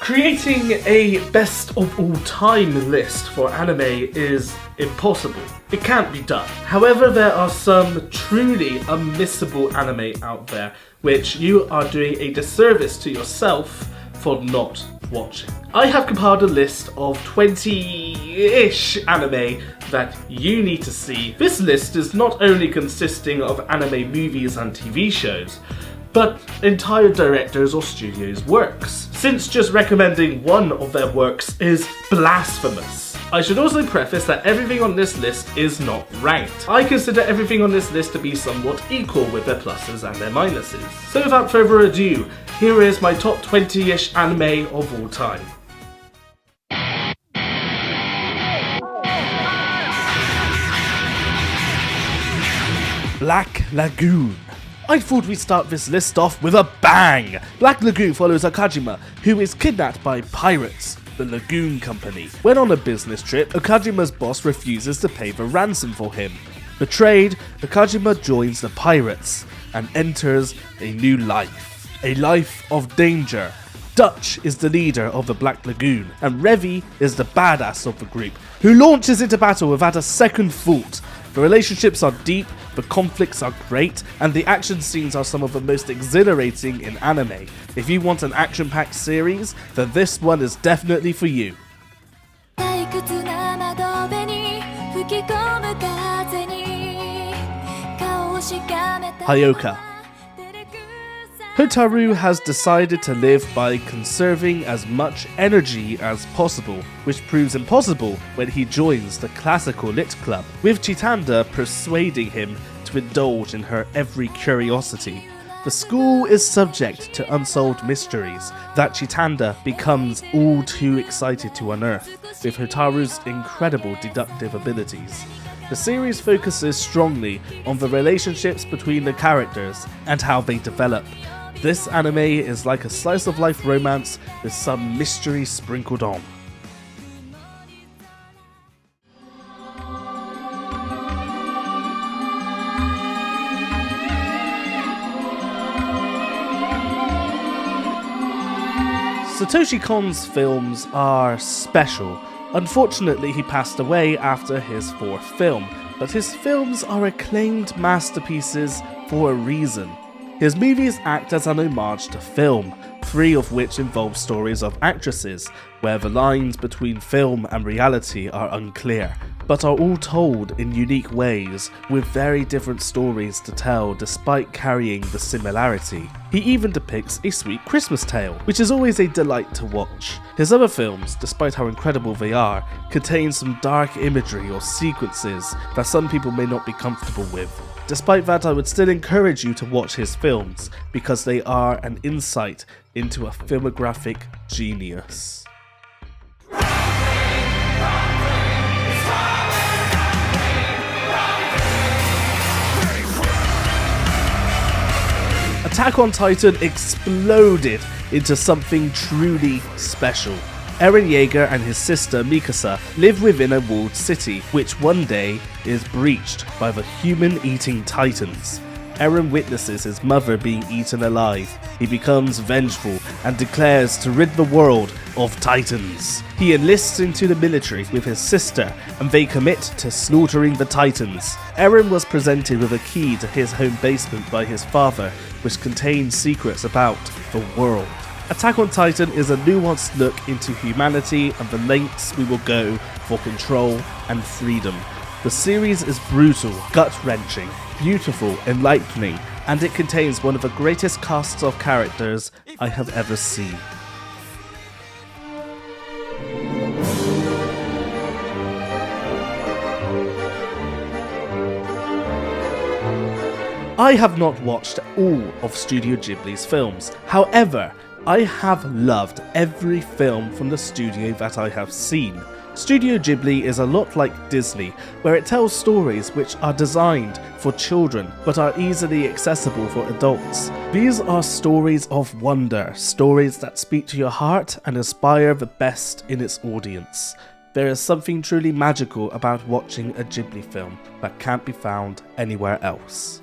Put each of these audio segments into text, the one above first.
Creating a best of all time list for anime is impossible. It can't be done. However, there are some truly unmissable anime out there which you are doing a disservice to yourself for not watching. I have compiled a list of 20-ish anime that you need to see. This list is not only consisting of anime movies and TV shows, but entire directors or studios' works, since just recommending one of their works is blasphemous. I should also preface that everything on this list is not ranked. I consider everything on this list to be somewhat equal with their pluses and their minuses. So without further ado, here is my top 20-ish anime of all time. Black Lagoon. I thought we'd start this list off with a bang! Black Lagoon follows Okajima, who is kidnapped by pirates, the Lagoon Company. When on a business trip, Okajima's boss refuses to pay the ransom for him. Betrayed, Okajima joins the pirates and enters a new life. A life of danger. Dutch is the leader of the Black Lagoon, and Revi is the badass of the group, who launches into battle without a second thought. The relationships are deep, the conflicts are great, and the action scenes are some of the most exhilarating in anime. If you want an action-packed series, then this one is definitely for you. Hyoka. Hotaru has decided to live by conserving as much energy as possible, which proves impossible when he joins the classical lit club, with Chitanda persuading him to indulge in her every curiosity. The school is subject to unsolved mysteries that Chitanda becomes all too excited to unearth, with Hotaru's incredible deductive abilities. The series focuses strongly on the relationships between the characters and how they develop. This anime is like a slice-of-life romance with some mystery sprinkled on. Satoshi Kon's films are special. Unfortunately, he passed away after his fourth film, but his films are acclaimed masterpieces for a reason. His movies act as an homage to film, 3 of which involve stories of actresses, where the lines between film and reality are unclear, but are all told in unique ways, with very different stories to tell despite carrying the similarity. He even depicts a sweet Christmas tale, which is always a delight to watch. His other films, despite how incredible they are, contain some dark imagery or sequences that some people may not be comfortable with. Despite that, I would still encourage you to watch his films, because they are an insight into a filmographic genius. Attack on Titan exploded into something truly special. Eren Yeager and his sister Mikasa live within a walled city, which one day is breached by the human-eating titans. Eren witnesses his mother being eaten alive. He becomes vengeful and declares to rid the world of titans. He enlists into the military with his sister, and they commit to slaughtering the titans. Eren was presented with a key to his home basement by his father, which contains secrets about the world. Attack on Titan is a nuanced look into humanity and the lengths we will go for control and freedom. The series is brutal, gut-wrenching, beautiful, enlightening, and it contains one of the greatest casts of characters I have ever seen. I have not watched all of Studio Ghibli's films. However, I have loved every film from the studio that I have seen. Studio Ghibli is a lot like Disney, where it tells stories which are designed for children but are easily accessible for adults. These are stories of wonder, stories that speak to your heart and inspire the best in its audience. There is something truly magical about watching a Ghibli film that can't be found anywhere else.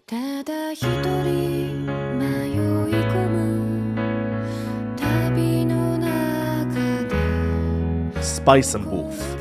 ただ一人迷い込む旅の Spice and Wolf.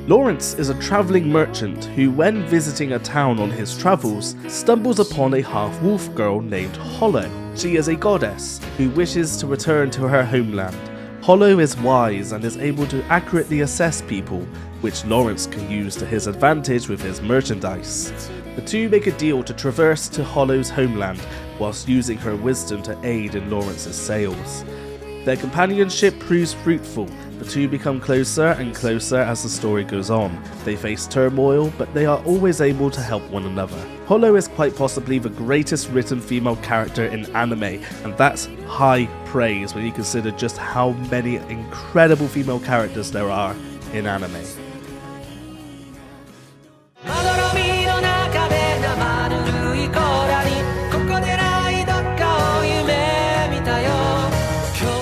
Lawrence is a travelling merchant who, when visiting a town on his travels, stumbles upon a half-wolf girl named Hollow. She is a goddess who wishes to return to her homeland. Hollow is wise and is able to accurately assess people, which Lawrence can use to his advantage with his merchandise. The two make a deal to traverse to Hollow's homeland whilst using her wisdom to aid in Lawrence's sales. Their companionship proves fruitful. The two become closer and closer as the story goes on. They face turmoil, but they are always able to help one another. Hollow is quite possibly the greatest written female character in anime, and that's high praise when you consider just how many incredible female characters there are in anime.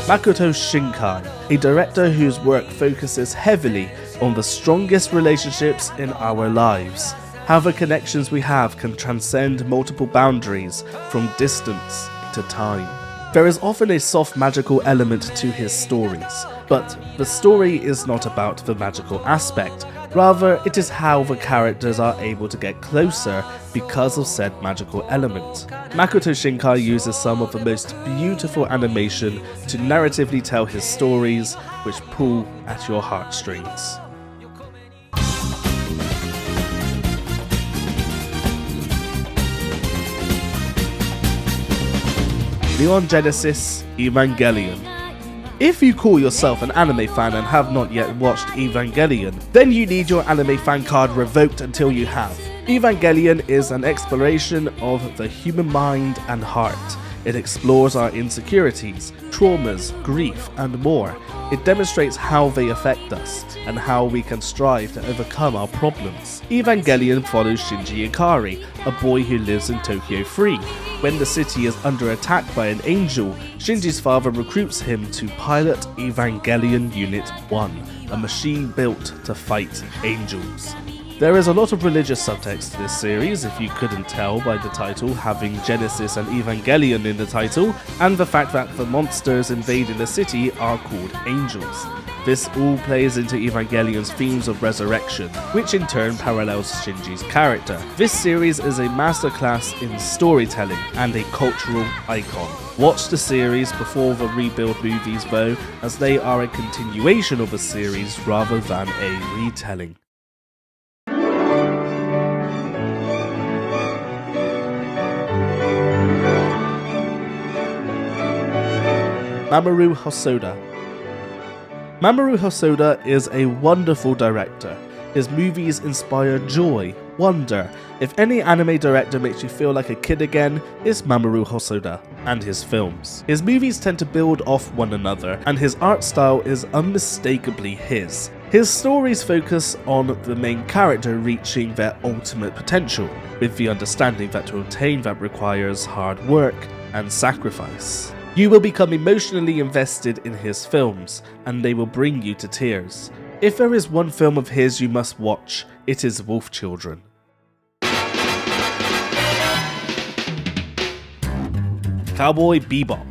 Makoto Shinkai, a director whose work focuses heavily on the strongest relationships in our lives. How the connections we have can transcend multiple boundaries, from distance to time. There is often a soft magical element to his stories, but the story is not about the magical aspect. Rather, it is how the characters are able to get closer because of said magical element. Makoto Shinkai uses some of the most beautiful animation to narratively tell his stories, which pull at your heartstrings. Neon Genesis Evangelion. If you call yourself an anime fan and have not yet watched Evangelion, then you need your anime fan card revoked until you have. Evangelion is an exploration of the human mind and heart. It explores our insecurities, traumas, grief, and more. It demonstrates how they affect us, and how we can strive to overcome our problems. Evangelion follows Shinji Ikari, a boy who lives in Tokyo 3. When the city is under attack by an angel, Shinji's father recruits him to pilot Evangelion Unit 1, a machine built to fight angels. There is a lot of religious subtext to this series, if you couldn't tell by the title having Genesis and Evangelion in the title, and the fact that the monsters invading the city are called angels. This all plays into Evangelion's themes of resurrection, which in turn parallels Shinji's character. This series is a masterclass in storytelling and a cultural icon. Watch the series before the rebuild movies though, as they are a continuation of the series rather than a retelling. Mamoru Hosoda. Mamoru Hosoda is a wonderful director. His movies inspire joy, wonder. If any anime director makes you feel like a kid again, it's Mamoru Hosoda and his films. His movies tend to build off one another, and his art style is unmistakably his. His stories focus on the main character reaching their ultimate potential, with the understanding that to obtain that requires hard work and sacrifice. You will become emotionally invested in his films, and they will bring you to tears. If there is one film of his you must watch, it is Wolf Children. Cowboy Bebop.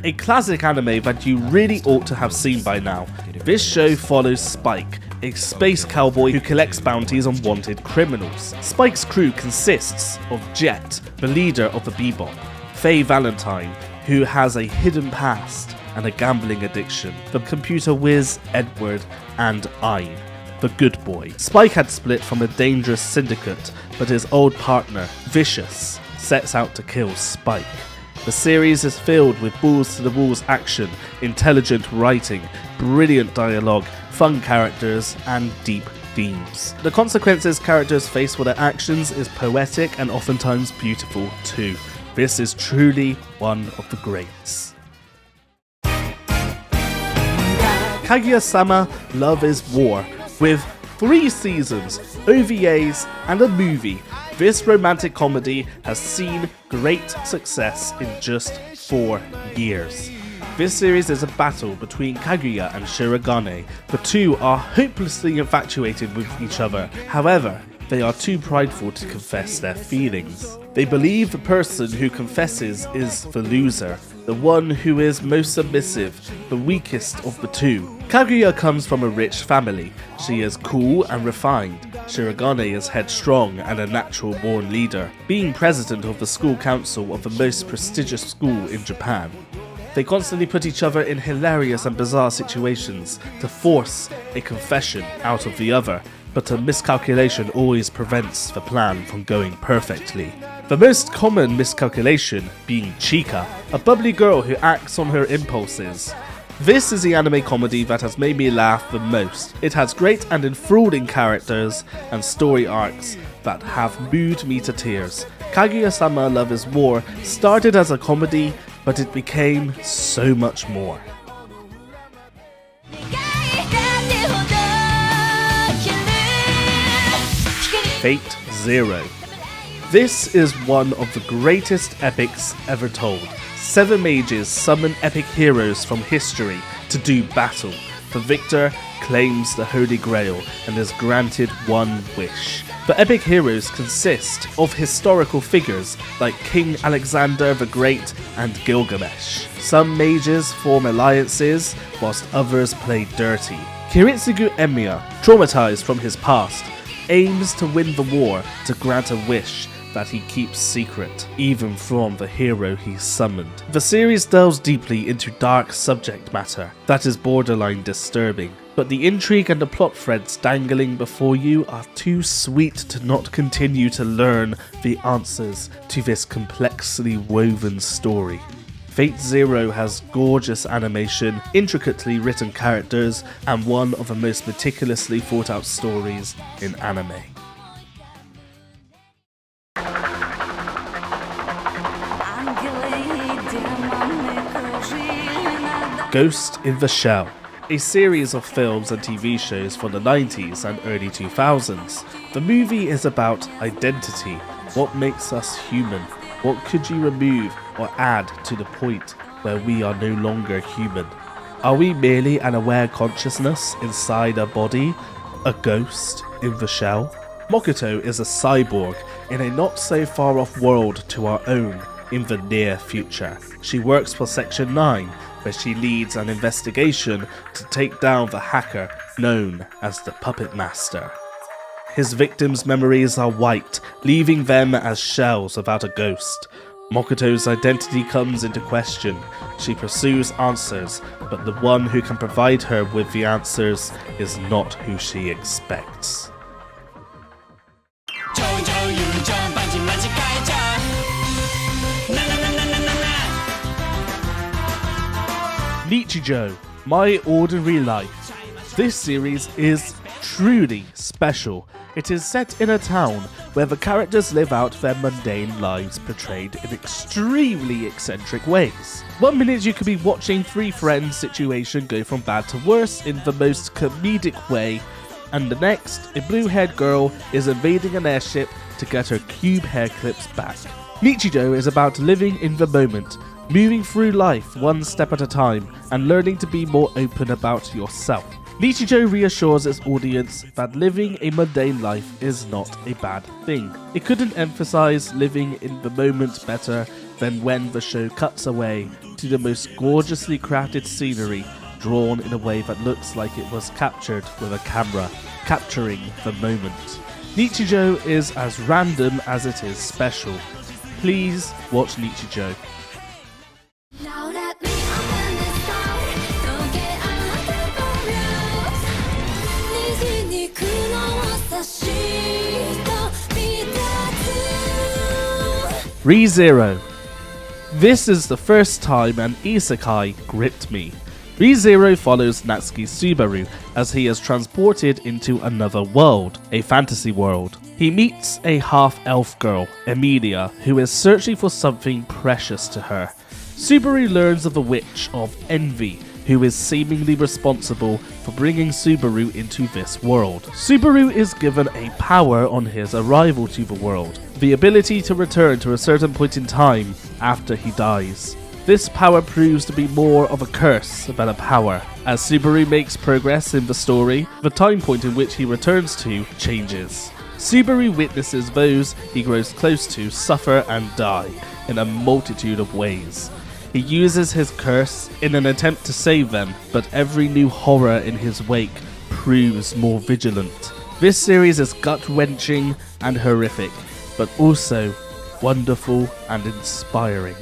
A classic anime that you really ought to have seen by now. This show follows Spike, a space cowboy who collects bounties on wanted criminals. Spike's crew consists of Jet, the leader of the Bebop, Faye Valentine, who has a hidden past and a gambling addiction, the computer whiz Edward, and Ein, the good boy. Spike had split from a dangerous syndicate, but his old partner, Vicious, sets out to kill Spike. The series is filled with balls-to-the-walls action, intelligent writing, brilliant dialogue, fun characters, and deep themes. The consequences characters face for their actions is poetic and oftentimes beautiful too. This is truly one of the greats. Kaguya-sama Love is War. With 3 seasons, OVAs, and a movie, this romantic comedy has seen great success in just 4 years. This series is a battle between Kaguya and Shirogane. The two are hopelessly infatuated with each other. However, they are too prideful to confess their feelings. They believe the person who confesses is the loser, the one who is most submissive, the weakest of the two. Kaguya comes from a rich family. She is cool and refined. Shirogane is headstrong and a natural born leader, being president of the school council of the most prestigious school in Japan. They constantly put each other in hilarious and bizarre situations to force a confession out of the other, but a miscalculation always prevents the plan from going perfectly. The most common miscalculation being Chika, a bubbly girl who acts on her impulses. This is the anime comedy that has made me laugh the most. It has great and enthralling characters and story arcs that have moved me to tears. Kaguya-sama Love is War started as a comedy, but it became so much more. Fate Zero. This is one of the greatest epics ever told. 7 mages summon epic heroes from history to do battle. The victor claims the Holy Grail and is granted one wish. The epic heroes consist of historical figures like King Alexander the Great and Gilgamesh. Some mages form alliances, whilst others play dirty. Kiritsugu Emiya, traumatized from his past, aims to win the war to grant a wish that he keeps secret, even from the hero he summoned. The series delves deeply into dark subject matter that is borderline disturbing, but the intrigue and the plot threads dangling before you are too sweet to not continue to learn the answers to this complexly woven story. Fate Zero has gorgeous animation, intricately written characters, and one of the most meticulously thought out stories in anime. Ghost in the Shell, a series of films and TV shows from the 90s and early 2000s. The movie is about identity. What makes us human? What could you remove or add to the point where we are no longer human? Are we merely an aware consciousness inside a body? A ghost in the shell? Mokoto is a cyborg in a not so far off world to our own in the near future. She works for Section 9, where she leads an investigation to take down the hacker known as the Puppet Master. His victims' memories are wiped, leaving them as shells without a ghost. Mokoto's identity comes into question. She pursues answers, but the one who can provide her with the answers is not who she expects. Nichijou, My Ordinary Life. This series is truly special. It is set in a town where the characters live out their mundane lives portrayed in extremely eccentric ways. 1 minute you could be watching 3 friends' situation go from bad to worse in the most comedic way, and the next, a blue-haired girl is invading an airship to get her cube hair clips back. Nichijou is about living in the moment, moving through life one step at a time, and learning to be more open about yourself. Nichijou reassures its audience that living a mundane life is not a bad thing. It couldn't emphasize living in the moment better than when the show cuts away to the most gorgeously crafted scenery drawn in a way that looks like it was captured with a camera, capturing the moment. Nichijou is as random as it is special. Please watch Nichijou. ReZero. This is the first time an isekai gripped me. ReZero follows Natsuki Subaru as he is transported into another world, a fantasy world. He meets a half-elf girl, Emilia, who is searching for something precious to her. Subaru learns of the Witch of Envy, who is seemingly responsible for bringing Subaru into this world. Subaru is given a power on his arrival to the world, the ability to return to a certain point in time after he dies. This power proves to be more of a curse than a power. As Subaru makes progress in the story, the time point in which he returns to changes. Subaru witnesses those he grows close to suffer and die in a multitude of ways. He uses his curse in an attempt to save them, but every new horror in his wake proves more vigilant. This series is gut-wrenching and horrific, but also wonderful and inspiring.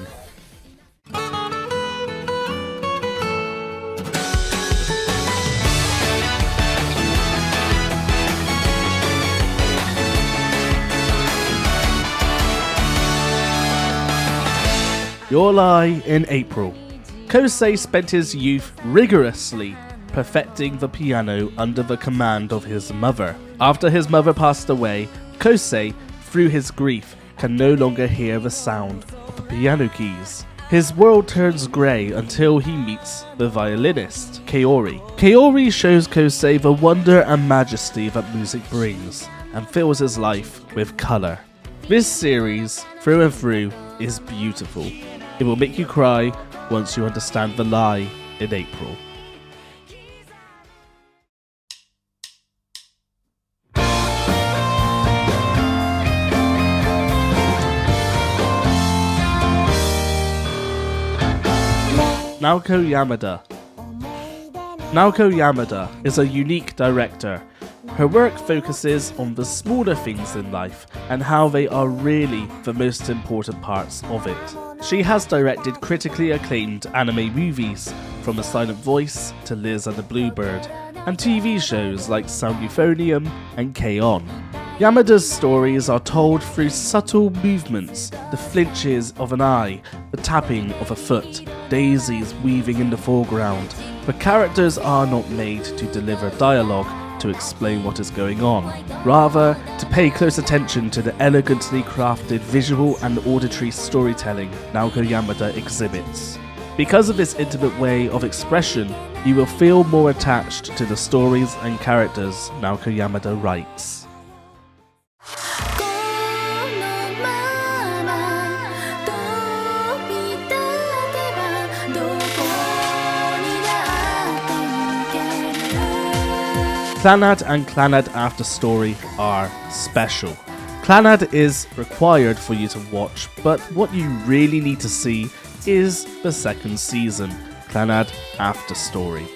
Your Lie in April. Kosei spent his youth rigorously perfecting the piano under the command of his mother. After his mother passed away, Kosei, through his grief, can no longer hear the sound of the piano keys. His world turns grey until he meets the violinist, Kaori. Kaori shows Kosei the wonder and majesty that music brings, and fills his life with colour. This series, through and through, is beautiful. It will make you cry once you understand the lie in April. Naoko Yamada. Naoko Yamada is a unique director. Her work focuses on the smaller things in life and how they are really the most important parts of it. She has directed critically acclaimed anime movies, from A Silent Voice to Liz and the Bluebird, and TV shows like Sound Euphonium and K-On! Yamada's stories are told through subtle movements, the flinches of an eye, the tapping of a foot, daisies weaving in the foreground. The characters are not made to deliver dialogue to explain what is going on, rather to pay close attention to the elegantly crafted visual and auditory storytelling Naoko Yamada exhibits. Because of this intimate way of expression, you will feel more attached to the stories and characters Naoko Yamada writes. Clannad and Clannad After Story are special. Clannad is required for you to watch, but what you really need to see is the second season, Clannad After Story.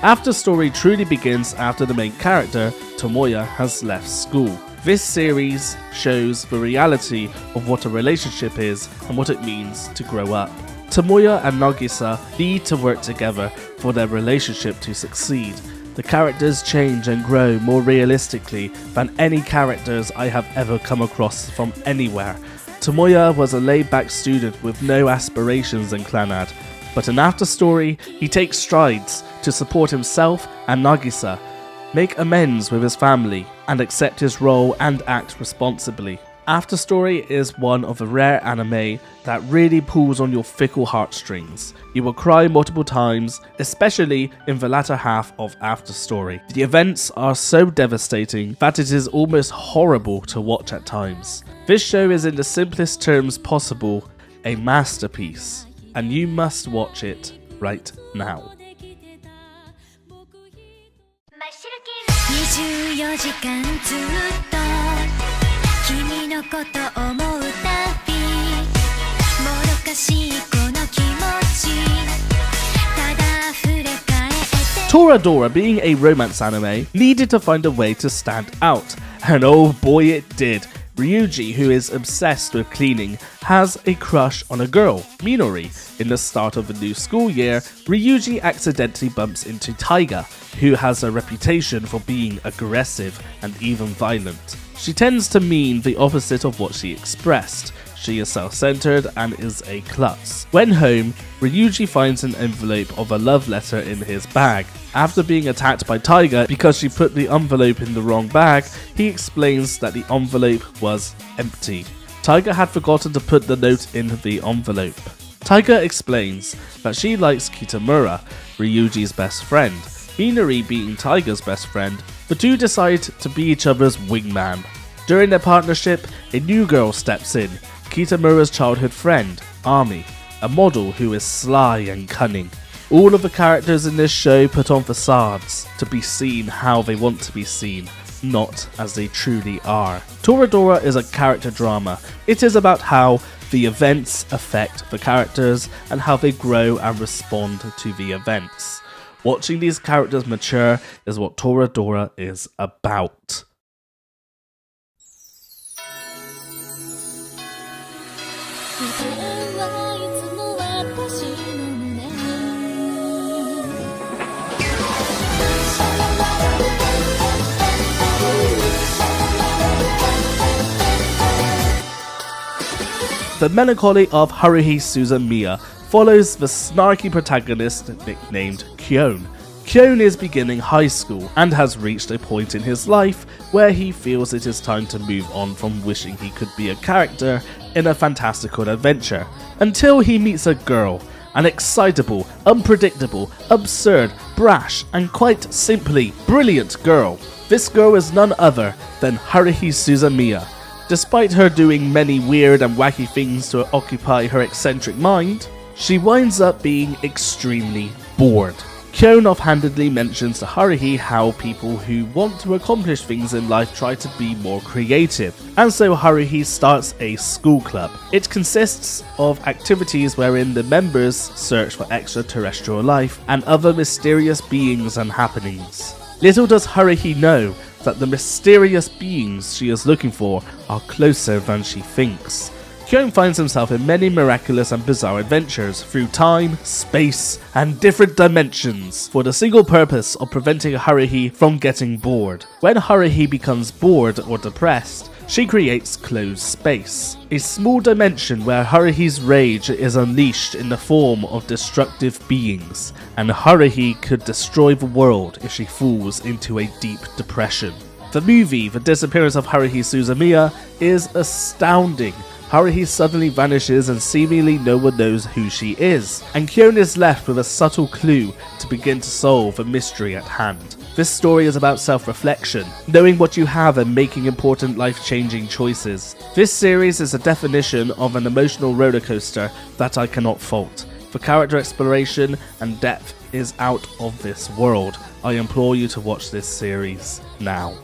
After Story truly begins after the main character, Tomoya, has left school. This series shows the reality of what a relationship is and what it means to grow up. Tomoya and Nagisa need to work together for their relationship to succeed. The characters change and grow more realistically than any characters I have ever come across from anywhere. Tomoya was a laid-back student with no aspirations in Clannad, but in After Story, he takes strides to support himself and Nagisa, make amends with his family, and accept his role and act responsibly. After Story is one of the rare anime that really pulls on your fickle heartstrings. You will cry multiple times, especially in the latter half of After Story. The events are so devastating that it is almost horrible to watch at times. This show is in the simplest terms possible, a masterpiece, and you must watch it right now. 24時間ずっと君のこと思うたびもどかしいこの気持ちただ溢れ返って Toradora, being a romance anime, needed to find a way to stand out, and oh boy it did. Ryuji, who is obsessed with cleaning, has a crush on a girl, Minori. In the start of the new school year, Ryuji accidentally bumps into Taiga, who has a reputation for being aggressive and even violent. She tends to mean the opposite of what she expressed. She is self-centered and is a klutz. When home, Ryuji finds an envelope of a love letter in his bag. After being attacked by Taiga because she put the envelope in the wrong bag, he explains that the envelope was empty. Taiga had forgotten to put the note in the envelope. Taiga explains that she likes Kitamura, Ryuji's best friend. Minori being Taiga's best friend, the two decide to be each other's wingman. During their partnership, a new girl steps in, Kitamura's childhood friend, Ami, a model who is sly and cunning. All of the characters in this show put on facades to be seen how they want to be seen, not as they truly are. Toradora is a character drama. It is about how The events affect the characters and how they grow and respond to the events. Watching these characters mature is what Toradora is about. The melancholy of Haruhi Suzumiya follows the snarky protagonist nicknamed Kyon. Kyon is beginning high school and has reached a point in his life where he feels it is time to move on from wishing he could be a character in a fantastical adventure, until he meets a girl, an excitable, unpredictable, absurd, brash, and quite simply brilliant girl. This girl is none other than Haruhi Suzumiya. Despite her doing many weird and wacky things to occupy her eccentric mind, she winds up being extremely bored. Kyon offhandedly mentions to Haruhi how people who want to accomplish things in life try to be more creative, and so Haruhi starts a school club. It consists of activities wherein the members search for extraterrestrial life and other mysterious beings and happenings. Little does Haruhi know that the mysterious beings she is looking for are closer than she thinks. Kyon finds himself in many miraculous and bizarre adventures through time, space, and different dimensions for the single purpose of preventing Haruhi from getting bored. When Haruhi becomes bored or depressed, she creates closed space, a small dimension where Haruhi's rage is unleashed in the form of destructive beings, and Haruhi could destroy the world if she falls into a deep depression. The movie, The Disappearance of Haruhi Suzumiya, is astounding. Haruhi suddenly vanishes and seemingly no one knows who she is, and Kyon is left with a subtle clue to begin to solve the mystery at hand. This story is about self-reflection, knowing what you have and making important life-changing choices. This series is a definition of an emotional rollercoaster that I cannot fault. The character exploration and depth is out of this world. I implore you to watch this series now.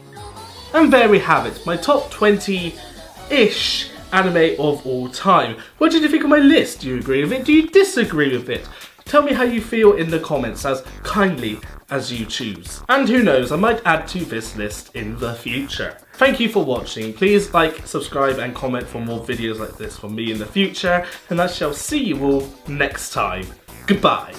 And there we have it, my top 20-ish anime of all time. What did you think of my list? Do you agree with it? Do you disagree with it? Tell me how you feel in the comments as kindly as you choose. And who knows, I might add to this list in the future. Thank you for watching. Please like, subscribe and comment for more videos like this from me in the future, and I shall see you all next time. Goodbye.